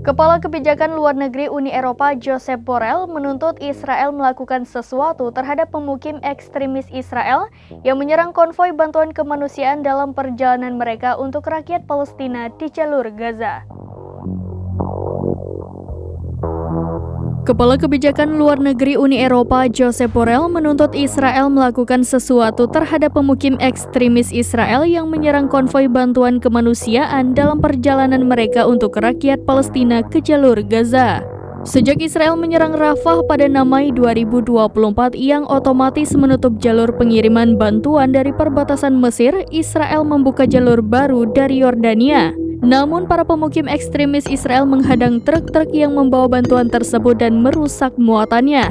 Kepala Kebijakan Luar Negeri Uni Eropa Josep Borrell menuntut Israel melakukan sesuatu terhadap pemukim ekstremis Israel yang menyerang konvoi bantuan kemanusiaan dalam perjalanan mereka untuk rakyat Palestina di jalur Gaza. Kepala Kebijakan Luar Negeri Uni Eropa Josep Borrell menuntut Israel melakukan sesuatu terhadap pemukim ekstremis Israel yang menyerang konvoi bantuan kemanusiaan dalam perjalanan mereka untuk rakyat Palestina ke jalur Gaza. Sejak Israel menyerang Rafah pada 6 Mei 2024 yang otomatis menutup jalur pengiriman bantuan dari perbatasan Mesir, Israel membuka jalur baru dari Yordania. Namun para pemukim ekstremis Israel menghadang truk-truk yang membawa bantuan tersebut dan merusak muatannya.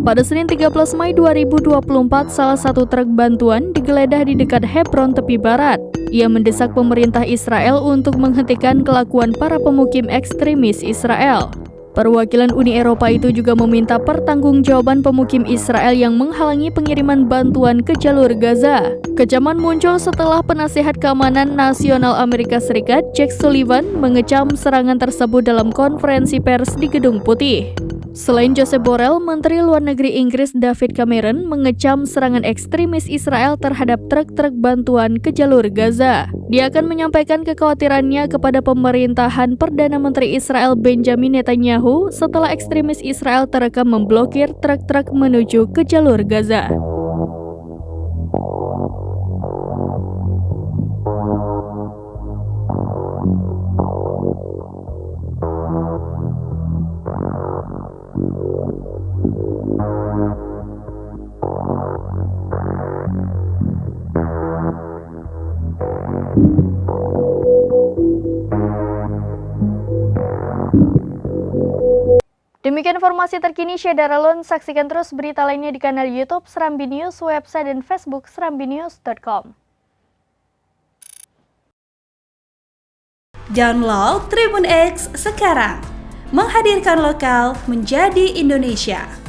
Pada Senin 13 Mei 2024, salah satu truk bantuan digeledah di dekat Hebron tepi barat. Ia mendesak pemerintah Israel untuk menghentikan kelakuan para pemukim ekstremis Israel. Perwakilan Uni Eropa itu juga meminta pertanggungjawaban pemukim Israel yang menghalangi pengiriman bantuan ke jalur Gaza. Kecaman muncul setelah penasihat keamanan nasional Amerika Serikat Jake Sullivan mengecam serangan tersebut dalam konferensi pers di Gedung Putih. Selain Josep Borrell, Menteri Luar Negeri Inggris David Cameron mengecam serangan ekstremis Israel terhadap truk-truk bantuan ke jalur Gaza. Dia akan menyampaikan kekhawatirannya kepada pemerintahan Perdana Menteri Israel Benjamin Netanyahu setelah ekstremis Israel terekam memblokir truk-truk menuju ke jalur Gaza. Demikian informasi terkini Syederalun, saksikan terus berita lainnya di kanal YouTube Serambi News, website dan Facebook serambinews.com. Download Tribun X sekarang, menghadirkan lokal menjadi Indonesia.